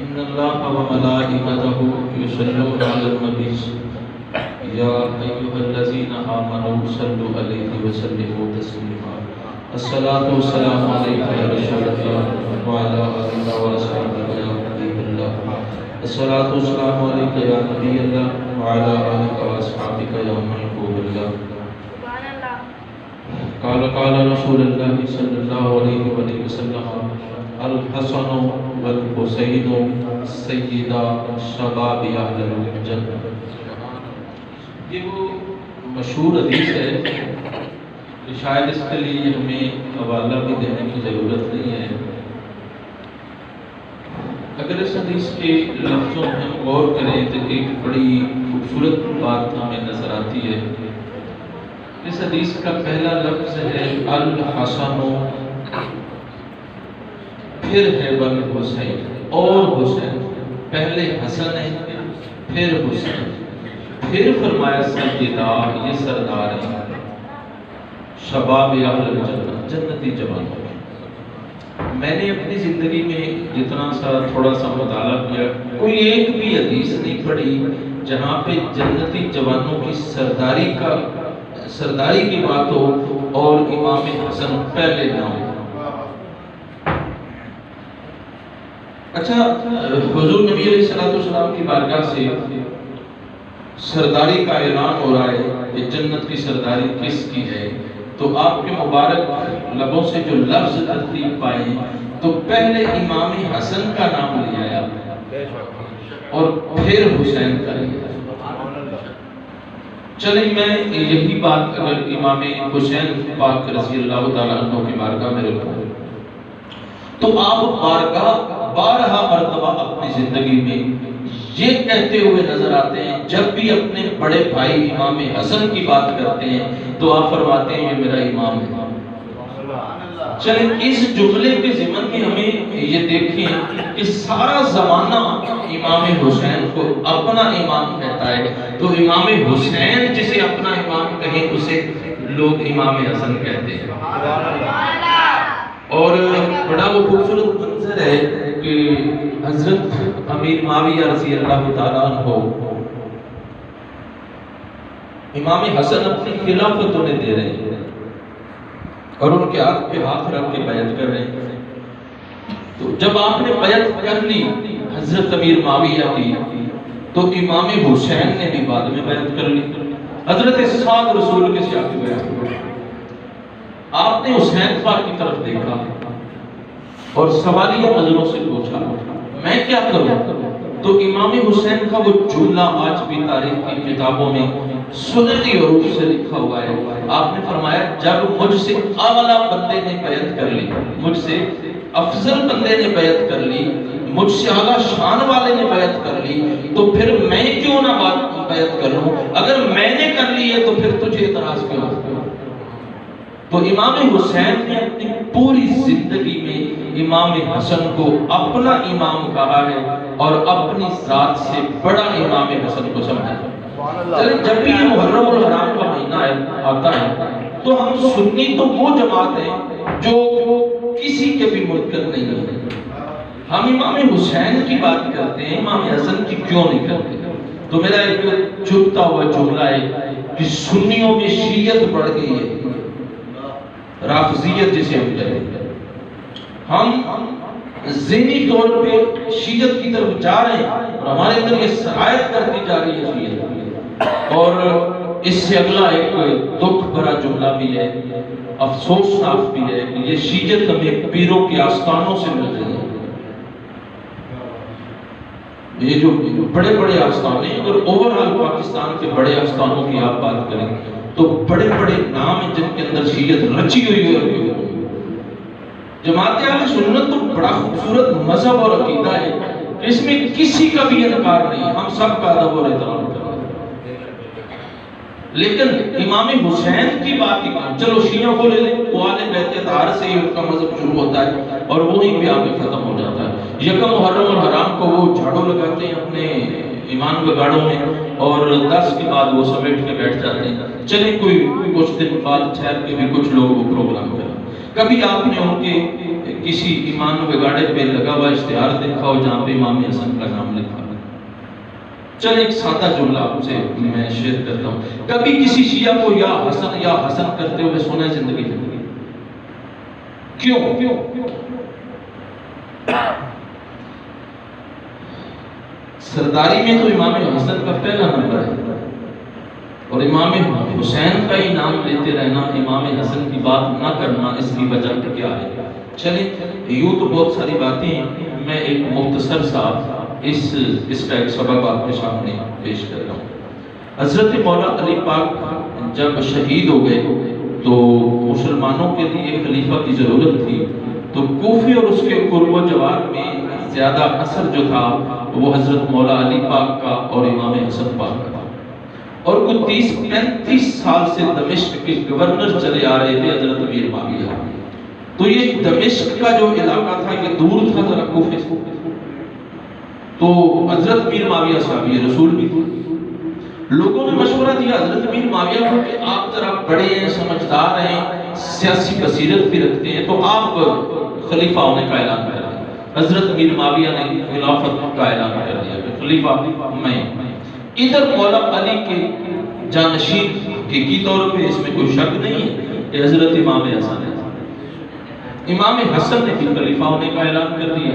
إن الله وملائكته يصلون على النبي يا أيها الذين آمنوا صلوا عليه وسلموا تسليما الصلاة والسلام عليك يا رسول الله وعلى آلك وأصحابك يا حبيب الله الصلاة والسلام عليك يا نبي الله وعلى آلك وأصحابك يا محبوب الله قال رسول الله صلى الله عليه وسلم الحسن والحسین سیدہ شباب اہل الجنہ. یہ وہ مشہور حدیث ہے کہ شاید اس کے لیے ہمیں حوالہ بھی دینے کی ضرورت نہیں ہے. اگر اس حدیث کے لفظوں میں ہم غور کریں تو ایک بڑی خوبصورت بات ہمیں نظر آتی ہے. اس حدیث کا پہلا لفظ ہے الحسن، پھر ہے بن حسین اور حسین. پہلے حسن ہے پھر حسین، پھر فرمایا سیدہ یہ سردار ہیں شباب اہل الجنہ، جنتی جوانوں. میں نے اپنی زندگی میں جتنا سا تھوڑا سا مطالعہ کیا، کوئی ایک بھی حدیث نہیں پڑھی جہاں پہ جنتی جوانوں کی سرداری کی بات ہو اور امام حسن پہلے نہ ہو. اچھا، حضور نبی علیہ السلام کی بارگاہ سے سرداری کا اعلان ہو رہا ہے کہ جنت کی سرداری کس کی ہے، تو آپ کے مبارک لبوں سے جو لفظ ترتیب پائے تو پہلے امام حسن کا نام لیا ہے اور پھر حسین کا لیا. چلیں میں یہی بات اگر امام حسین پاک رضی اللہ تعالیٰ عنہ کی بارگاہ میں رکھوں تو آپ بارہا مرتبہ اپنی زندگی میں یہ کہتے ہوئے نظر آتے ہیں، جب بھی اپنے بڑے بھائی امام حسن کی بات کرتے ہیں تو آپ فرماتے ہیں یہ میرا امام ہے. چلیں اس جملے کے ضمن میں ہمیں یہ دیکھیں کہ سارا زمانہ امام حسین کو اپنا امام کہتا ہے، تو امام حسین جسے اپنا امام کہیں اسے لوگ امام حسن کہتے ہیں. اور بڑا وہ خوبصورت منظر ہے کہ حضرت امیر معاویہ رضی اللہ تعالیٰ عنہ امام حسن اپنی خلافت انہیں دے رہے ہیں اور ان کے ہاتھ پہ ہاتھ رکھ کے بیعت کر رہے ہیں. تو جب آپ نے بیعت کر لی حضرت امیر معاویہ کی تو امام حسین نے بھی بعد میں بیعت کر لی. حضرت سعد رسول کے ساتھ بیعت کر لی. آپ نے حسین پاک کی طرف دیکھا اور سوالیہ نظروں سے پوچھا میں کیا کروں؟ تو امام حسین کا وہ جملہ آج بھی تاریخ کی کتابوں میں سنتی حروف سے لکھا ہوا ہے. آپ نے فرمایا جب مجھ سے اعلیٰ بندے نے بیعت کر لی، مجھ سے افضل بندے نے بیعت کر لی، مجھ سے اعلیٰ شان والے نے بیعت کر لی، تو پھر میں کیوں نہ بیعت کر لوں؟ اگر میں نے کر لی ہے تو پھر تجھے اعتراض کیوں؟ تو امام حسین نے اپنی پوری زندگی میں امام حسن کو اپنا امام کہا ہے اور اپنی ذات سے بڑا امام حسن کو سمجھا. جب بھی یہ محرم الحرام کا مہینہ آتا ہے تو ہم سنی تو وہ جماعت ہے جو کسی کے بھی منکر نہیں ہے. ہم امام حسین کی بات کرتے ہیں، امام حسن کی کیوں نہیں کرتے؟ تو میرا ایک چھپتا ہوا جملہ ہے کہ سنیوں میں شیعت بڑھ گئی ہے، رافضیت جسے ہم کہتے ہیں. ہم ذہنی طور پہ شیعت کی طرف جا رہے ہیں اور ہمارے اندر یہ سرایت کرتی جا رہی ہے شیعت. اور اس سے اگلا ایک دکھ بھرا جملہ بھی ہے، افسوسناک بھی ہے کہ یہ شیعت ہمیں پیروں کے آستانوں سے مل رہی ہے. یہ جو بڑے بڑے آستانے، اگر اوورآل پاکستان کے بڑے آستانوں کی آپ بات کریں تو بڑے بڑے نام ہیں جن کے اندر شیعت رچی ہوئی ہے. جماعت اہل سنت تو بڑا خوبصورت مذہب اور عقیدہ ہے، اس میں کسی کا بھی انکار نہیں، ہم سب کا ادب اور احترام کرتے ہیں. لیکن امام حسین کی بات ہی کہاں؟ چلو شیعوں کو لے لیں، وہ آل بیت اطہار سے ہی ان کا مذہب شروع ہوتا ہے اور وہیں پہ آ کے ختم ہو جاتا ہے. یکم محرم الحرام کو وہ جھاڑو لگاتے ہیں اپنے ایمان بگاڑوں میں اور 10 کے بعد وہ سمیٹ کے بیٹھ جاتے ہیں. چلیں کوئی کچھ دن بعد ٹھہر کے بھی کچھ لوگ وہ پروگرام کریں. کبھی آپ نے ان کے کسی ایمان بگاڑے پہ لگا ہوا اشتہار دیکھا ہو جہاں پہ امام حسن کا نام لکھا ہے؟ چل ایک سادہ جملہ آپ سے میں شیئر کرتا ہوں. کبھی کسی شیعہ کو یا حسن کرتے ہوئے سنا ہے زندگی میں؟ کیوں؟ سرداری میں تو امام حسن کا پہلا نمبر ہے، اور امام حسین کا ہی نام لیتے رہنا، امام حسن کی بات نہ کرنا، اس کی وجہ کیا ہے؟ چلیں یوں تو بہت ساری باتیں ہیں، میں ایک مختصر سا اس کا ایک سبب آپ کے سامنے پیش کر رہا ہوں. حضرت مولا علی پاک جب شہید ہو گئے تو مسلمانوں کے لیے ایک خلیفہ کی ضرورت تھی، تو کوفے اور اس کے قرب و جوار میں زیادہ اثر جو تھا وہ حضرت مولا علی پاک کا اور امام حسن پاک کا، اور کچھ 30-35 سال سے دمشق کے گورنر چلے آ رہے تھے حضرت امیر معاویہ. تو یہ دمشق کا جو علاقہ تھا یہ دور تھا ذرا کوفے سے، تو حضرت امیر معاویہ صاحب یہ رسول بھی تھے. لوگوں نے مشورہ دیا حضرت امیر معاویہ کو کہ آپ ذرا بڑے ہیں، سمجھدار ہیں، سیاسی بصیرت بھی رکھتے ہیں، تو آپ خلیفہ ہونے کا اعلان کر دیں. حضرت امیر معاویہ نے خلافت کا اعلان کر دیا کہ خلیفہ میں. ادھر مولا علی کے جانشین حقیقی طور پہ اس میں کوئی شک نہیں ہے کہ حضرت امام حسن ہے. امام حسن نے بھی خلیفہ ہونے کا اعلان کر دیا.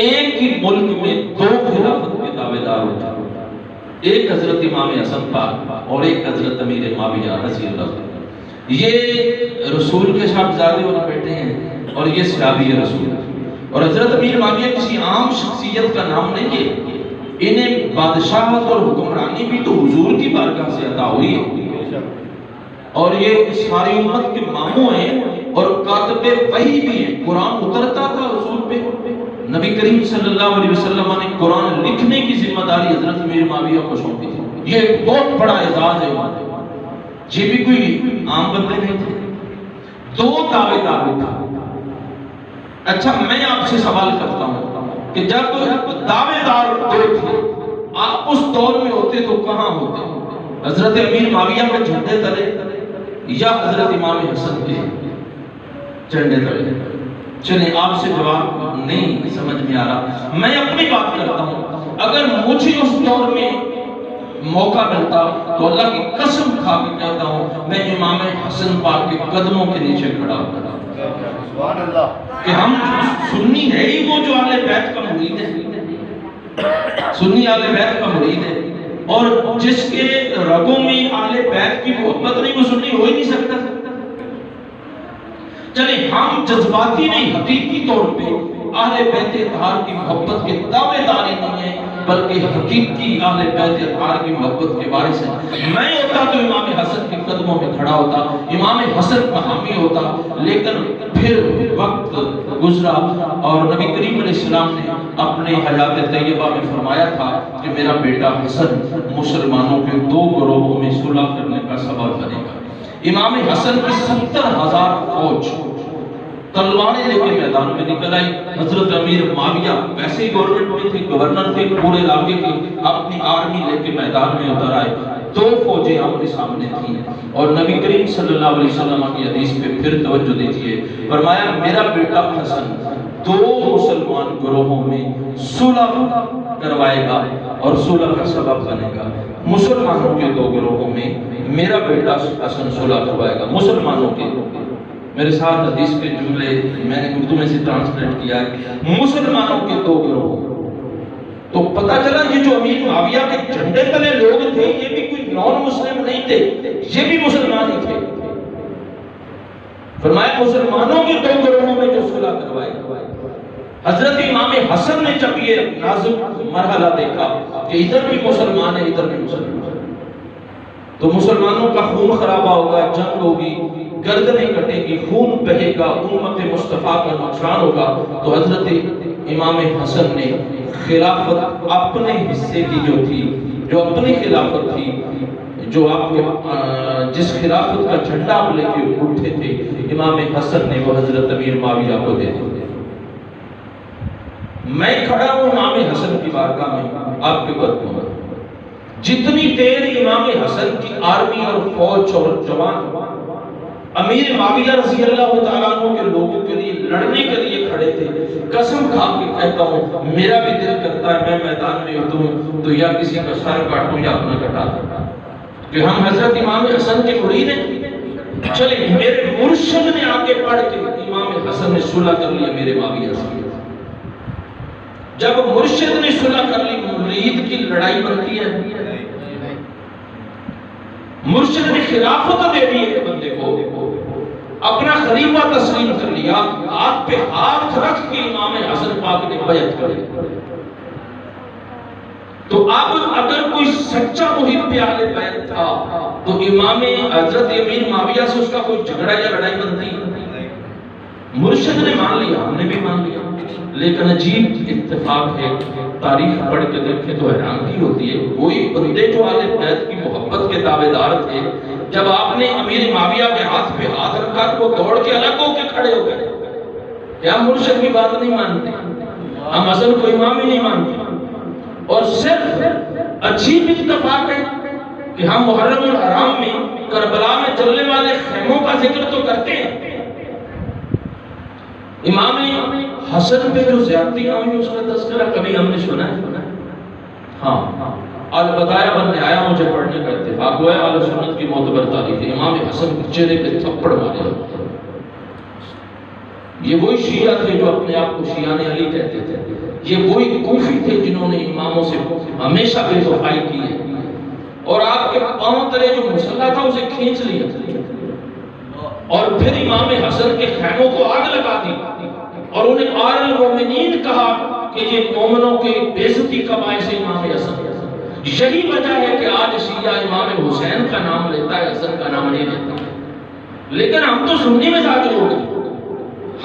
ایک ہی ملک میں 2 خلافت کے دعوے دار ہوتے ہیں، ایک حضرت امام حسن پاک اور ایک حضرت امیر معاویہ رضی اللہ عنہ. یہ رسول کے صاحبزادے اور بیٹے ہیں اور یہ صحابی رسول ہیں. اور حضرت امیر معاویہ کسی عام شخصیت کا نام نہیں ہے، انہیں بادشاہت اور حکمرانی بھی تو حضور کی بارگاہ سے عطا ہوئی ہے، اور یہ ساری امت کے ماموں ہیں اور کاتب وحی بھی ہیں. قرآن اترتا تھا رسول پہ، نبی کریم صلی اللہ علیہ وسلم نے قرآن لکھنے کی ذمہ داری حضرت امیر معاویہ کو سونپی تھی. یہ ایک بہت بڑا اعزاز ہے. یہ بھی کوئی عام بندے نہیں تھے. 2 دعوے دار تھا. اچھا میں آپ سے سوال کرتا ہوں کہ جب دعوے دار 2 تھے، آپ اس دور میں ہوتے تو کہاں ہوتے؟ حضرت امیر معاویہ کے جھنڈے تلے یا حضرت امام حسن کے جھنڈے تلے؟ چلیں آپ سے جواب نہیں سمجھ میں آ رہا، میں اپنی بات کرتا ہوں. اگر مجھے اس دور میں موقع ملتا تو اللہ کی قسم کھا کے کہتا ہوں میں امام حسن پاک کے قدموں کے نیچے کھڑا ہوتا. سبحان اللہ. کہ ہم سنی ہے ہی وہ جو اہل بیت کا مرید ہے، سنی اہل بیت کا مرید ہے، اور جس کے رگوں میں اہل بیت کی محبت نہیں وہ سنی ہو ہی نہیں سکتا. چلیں ہم جذباتی نہیں، حقیقی طور پہ اہل بیت اطہار کی محبت کے دعوے دار نہیں ہیں، بلکہ حقیقی اہل بیت اطہار کی محبت کے وارث ہیں. میں ہوتا تو امام حسن کے قدموں میں کھڑا ہوتا، امام حسن کا حامی ہوتا. لیکن پھر وقت گزرا اور نبی کریم علیہ السلام نے اپنے حیات طیبہ میں فرمایا تھا کہ میرا بیٹا حسن مسلمانوں کے 2 گروہوں میں صلح کرنے کا سبب بنے گا. امام حسن کی 70,000 فوج تلواریں لے کے میدان میں نکل آئی. حضرت امیر معاویہ ویسے ہی گورنمنٹ میں تھے، گورنر تھے پورے علاقے کے، اپنی آرمی لے کے میدان میں اتر آئے. 2 فوجیں آمنے سامنے تھیں اور نبی کریم صلی اللہ علیہ وسلم کی حدیث پہ پھر توجہ دیجیے. فرمایا میرا بیٹا حسن 2 مسلمان گروہوں میں صلح کروائے گا اور صلح کا سبب بنے گا. مسلمانوں کے 2 گروہوں میں میرا بیٹا حسن صلح کروائے گا. مسلمانوں کے، میرے ساتھ حدیث کے جملے میں نے اردو میں سے ٹرانسلیٹ کیا ہے، مسلمانوں کے 2 گروہ. تو پتہ چلا یہ جو امیر معاویہ کے جھنڈے تلے لوگ تھے یہ بھی کوئی نان مسلم نہیں تھے، یہ بھی مسلمان ہی تھے. فرمایا مسلمانوں کے 2 گروہوں میں جو صلح کروائے. حضرت امام حسن نے جب یہ نازک مرحلہ دیکھا کہ ادھر بھی مسلمان ہیں ادھر بھی مسلمان ہیں، تو مسلمانوں کا خون خرابہ ہوگا، جنگ ہوگی، گردنیں کٹیں گی، خون بہے گا، امت مصطفیٰ کا نقصان ہوگا. تو حضرت امام حسن نے خلافت اپنے حصے کی جو تھی، جو اپنی خلافت تھی، جو آپ جس خلافت کا جھنڈا آپ لے کے اٹھے تھے، امام حسن نے وہ حضرت امیر معاویہ کو دے دی. میں کھڑا ہوں امام حسن کی بارگاہ میں آپ کے قدموں میں. جتنی دیر امام حسن کی آرمی اور فوج اور جوان امیر معاویہ رضی اللہ تعالیٰ عنہ کے لوگوں کے لیے لڑنے کے لیے کھڑے تھے. قسم کھا کے کہتا ہوں میرا بھی دل کرتا ہے میں میدان میں اتروں تو یا کسی کا سر کاٹوں یا اپنا کٹا دوں کہ ہم حضرت امام حسن کے مرید ہیں. چلے میرے مرشد نے آگے پڑھ کے امام حسن نے صلح کر لیا میرے معاویہ سے. جب مرشد نے صلح کر لی مرید کی لڑائی بنتی ہے. مرشد نے خلافت دے دی ایک بندے کو اپنا خلیفہ تسلیم کر لیا ہاتھ پہ ہاتھ رکھ کے امام حسن پاک نے بیعت کر لی. تو اب اگر کوئی سچا محب اہل بیت تھا تو امام حضرت امیر معاویہ سے اس کا کوئی جھگڑا یا لڑائی بنتی. مرشد نے مان لیا ہم نے بھی مان لیا. لیکن عجیب اتفاق ہے تاریخ پڑھ کے دیکھیں تو حیرانگی ہوتی ہے. وہی بندے جو اہل بیت کی محبت کے دعویدار تھے جب آپ نے امیر معاویہ کے ہاتھ پہ ہاتھ رکھا تو وہ دوڑ کے الگ ہو کے کھڑے ہو گئے. کیا مرشد کی بات نہیں مانتے؟ ہم حسن کو امام ہی نہیں مانتے. اور صرف عجیب اتفاق ہے کہ ہم محرم الحرام میں کربلا میں چلنے والے خیموں کا ذکر تو کرتے ہیں. امام حسن پہ جو زیادتیاں ہوئی اس کا تذکرہ کبھی ہم نے سنا ہے؟ ہاں البدایہ والنہایہ مجھے پڑھنے کا اتفاق ہوا ہے. اہل سنت کی معتبر تاریخ ہے. امام حسن کے چہرے پہ تھپڑ مارے. یہ وہی شیعہ تھے جو اپنے آپ کو شیعان علی کہتے تھے. یہ وہی کوفی تھے جنہوں نے اماموں سے ہمیشہ بے وفائی کی ہے اور آپ کے پاؤں تلے جو مسلح تھا اسے کھینچ لیا اور پھر امام حسن کے خیموں کو آگ لگا دی اور انہیں آر المومنین کہا کہ یہ مومنوں کے بے عزتی کا باعث امام حسن. یہی وجہ ہے کہ آج شیعہ امام حسین کا نام لیتا ہے حسن کا نام نہیں لیتا. لیکن ہم تو سنی میں جا کے لوگ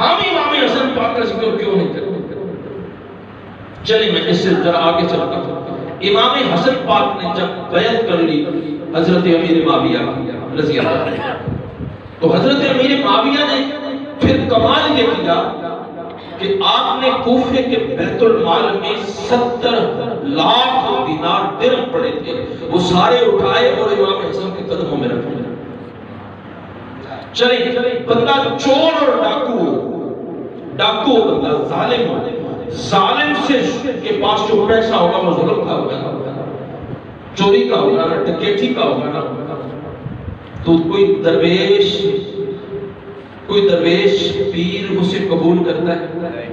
ہم امام حسن پاک کا ذکر کیوں نہیں کرتے؟ چلیں میں اس سے ذرا آگے چلتا ہوں. امام حسن پاک نے جب بیعت کر لی حضرت امیر معاویہ رضی اللہ عنہ تو حضرت امیر معاویہ نے پھر کمال یہ کیا کہ آپ نے کوفے کے بیت المال میں 70 لاکھ دینار درہم پڑے تھے وہ سارے اٹھائے اور امام حسن کے قدموں میں رکھے. چلیں بندہ چور اور ڈاکو بندہ ظالم سے کے پاس جو پیسہ ہوگا وہ ظلم کا ہوگا چوری کا ہوگا نا ڈکیتی کا ہوگا نا. تو کوئی درویش پیر اسے قبول کرتا ہے؟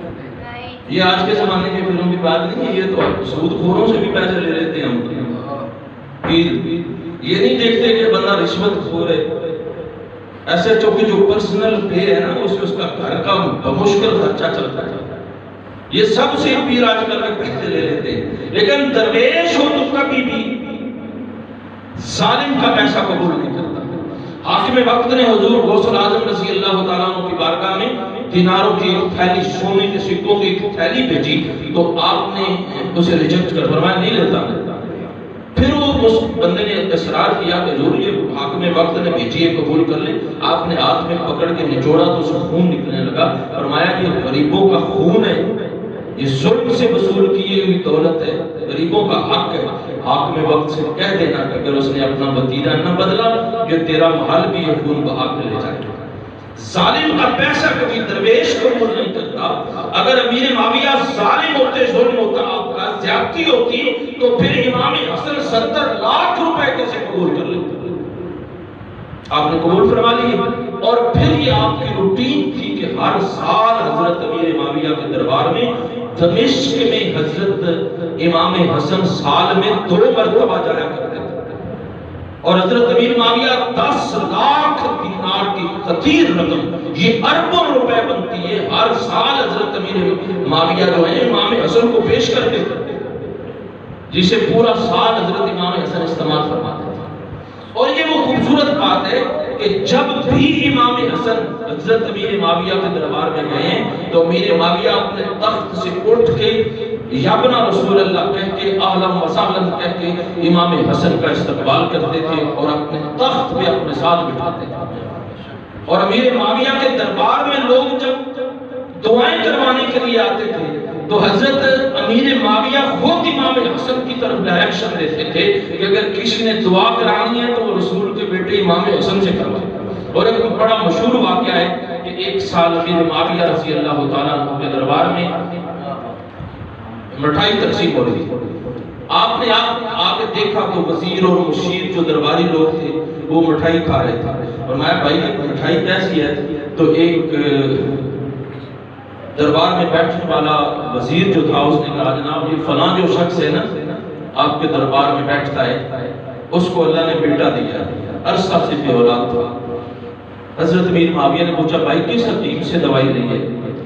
یہ آج کے زمانے کے فلم کی بات نہیں ہے. یہ تو سود خوروں سے بھی پیسے لے لیتے ہیں ہم. پیر یہ نہیں دیکھتے کہ بندہ رشوت خور ہے. ایسے چونکہ جو پرسنل پے ہے نا اس کا گھر کا بمشکل خرچہ چلتا ہے. یہ سب سے پیر آج کل کے پیسے لے لیتے ہیں. لیکن درویش ہو تو کبھی بھی ظالم کا پیسہ قبول نہیں کرتا. حاکم وقت نے حضور غوث الاعظم رضی اللہ تعالیٰ عنہ کی بارگاہ میں دیناروں کی ایک تھیلی سونے کے سکوں کی ایک تھیلی بھیجی تو آپ نے اسے ریجیکٹ کر فرمایا نہیں لیتا. پھر وہ اس بندے نے اصرار کیا کہ حضور یہ حاکم وقت نے بھیجی ہے قبول کر لیں. آپ نے ہاتھ میں پکڑ کے نچوڑا تو اس خون نکلنے لگا. فرمایا یہ غریبوں کا خون ہے یہ ظلم سے وصول کی ہوئی دولت ہے غریبوں کا حق ہے. حاکم وقت سے کہہ دینا کہ اگر اس نے اپنا وتیرہ نہ بدلا جو تیرا محل بھی یہ خون بہا کے لے جائے. ظالم کا پیسہ کبھی درویش قبول نہیں کرتا. اگر امیر معاویہ ظالم ہوتے ظلم ہوتا آپ کا زیادتی ہوتی تو پھر امام حسن 70 لاکھ روپے کیسے قبول کر لیتے؟ آپ نے قبول فرما لی. اور پھر یہ آپ کی روٹین تھی کہ ہر سال حضرت امیر معاویہ کے دربار میں دمشق میں حضرت امام حسن سال میں 2 مرتبہ جایا کرتے تھے اور حضرت امیر معاویہ 10 لاکھ دینار کی کثیر رقم یہ اربوں روپے بنتی ہے ہر سال حضرت امیر معاویہ جو ہے امام حسن کو پیش کرتے تھے جسے پورا سال حضرت امام حسن استعمال فرماتے تھے. اور یہ وہ خوبصورت بات ہے کہ جب بھی امام حسن حضرت امیر معاویہ کے دربار میں گئے تو امیر معاویہ اپنے تخت سے اٹھ کے یا ابن رسول اللہ کہہ کے اہلا و سہلا کہہ کے امام حسن کا استقبال کرتے تھے اور اپنے تخت پہ اپنے ساتھ بٹھاتے تھے. اور امیر معاویہ کے دربار میں لوگ جب دعائیں کروانے کے لیے آتے تھے تو حضرت امیر معاویہ خود امام حسن کی طرف ڈائریکشن دیتے تھے کہ اگر کسی نے دعا کرانی ہے تو وہ رسول کے بیٹے امام حسن سے کروائے. اور ایک بڑا مشہور واقعہ ہے کہ ایک سال امیر معاویہ رضی اللہ تعالیٰ عنہ کے دربار میں مٹھائی تقسیم ہو رہی تھی. آپ نے آگے دیکھا تو وزیر اور مشیر جو درباری لوگ تھے وہ مٹھائی کھا رہے تھے. فرمایا بھائی مٹھائی کیسی ہے؟ تو ایک دربار میں بیٹھنے والا وزیر جو تھا اس نے کہا جناب یہ فلاں جو شخص ہے نا آپ کے دربار میں بیٹھتا ہے اس کو اللہ نے بیٹا دیا عرصہ سے بے اولاد تھا. حضرت امیر معاویہ نے پوچھا بھائی کس حکیم سے دوائی لی ہے؟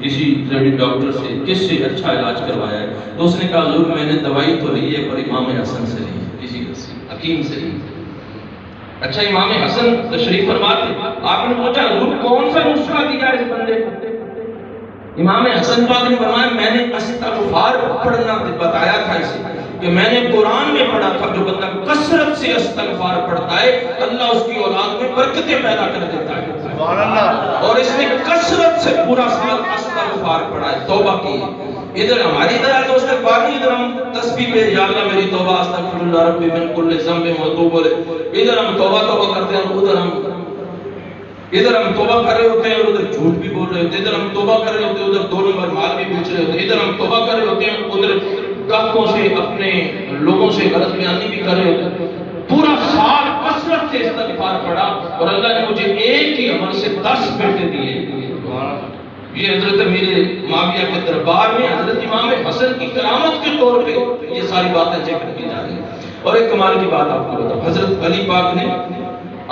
کسی لیڈی ڈاکٹر سے کس سے اچھا علاج کروایا ہے؟ تو اس نے کہا حضور میں نے دوائی تو لی ہے پر امام حسن سے لی ہے کسی حکیم سے لی. اچھا امام حسن تشریف فرما تھے. آپ نے پوچھا حضور کون سا نسخہ دیا اس بندے کو؟ امام حسن پاک نے فرمایا میں نے استغفار پڑھنا بتایا تھا اسے کہ میں نے قرآن میں پڑھا تھا جو بندہ کثرت سے استغفار پڑھتا ہے اللہ اس کی اولاد میں برکتیں پیدا کر دیتا ہے. اور اس نے کثرت سے پورا سال استغفار پڑھا ہے توبہ کی. ادھر ہماری طرح تو استغفار نہیں, ادھر ہم تسبیح پہ یا اللہ میری توبہ استغفر اللہ ربی من کل ذنب واتوب الیہ, ادھر ہم توبہ کرتے ہیں ادھر ہم توبہ کر رہے ہوتے ہیں اور ادھر جھوٹ بھی بول رہے ہوتے ہیں, ادھر ہم توبہ کر رہے ہوتے ہیں ادھر 2 نمبر مال بھی بیچ رہے ہوتے ہیں, ادھر ہم توبہ کر رہے ہوتے ہیں ادھر گاہکوں سے اپنے لوگوں سے غلط بیانی بھی کر رہے ہوتے ہیں. پورا سال کثرت سے استغفار پڑھا اور اللہ نے مجھے ایک ہی عمل سے 10 بیٹے دیے. یہ حضرت امیر معاویہ کے دربار میں حضرت امام حسن کی کرامت کے طور پہ یہ ساری باتیں ذکر کی جا رہی ہیں. اور ایک کمال کی بات آپ کو بتاؤں, حضرت علی پاک نے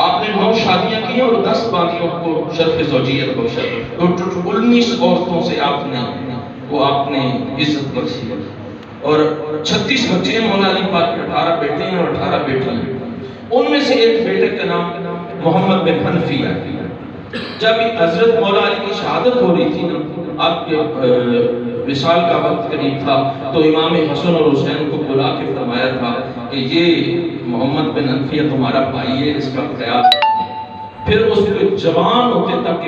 آپ نے 9 شادیاں کی اور 10 باقیوں کو شرف زوجیت بخشا. تو 19 عورتوں سے آپ نے عزت بخشی اور 36 بچے ہیں. مولا علی پاک کے 18 بیٹے ہیں اور 18 بیٹیاں ہیں. ان میں سے ایک بیٹے کا نام محمد بن حنفیہ. جب حضرت مولا علی کی شہادت ہو رہی تھی نا آپ کے وصال کا وقت قریب تھا تو امام حسن اور حسین کو بلا کے فرمایا تھا کہ یہ محمد بن حنفیہ تمہارا بھائی ہے اس کا خیال. پھر اس کو جوان ہوتے تک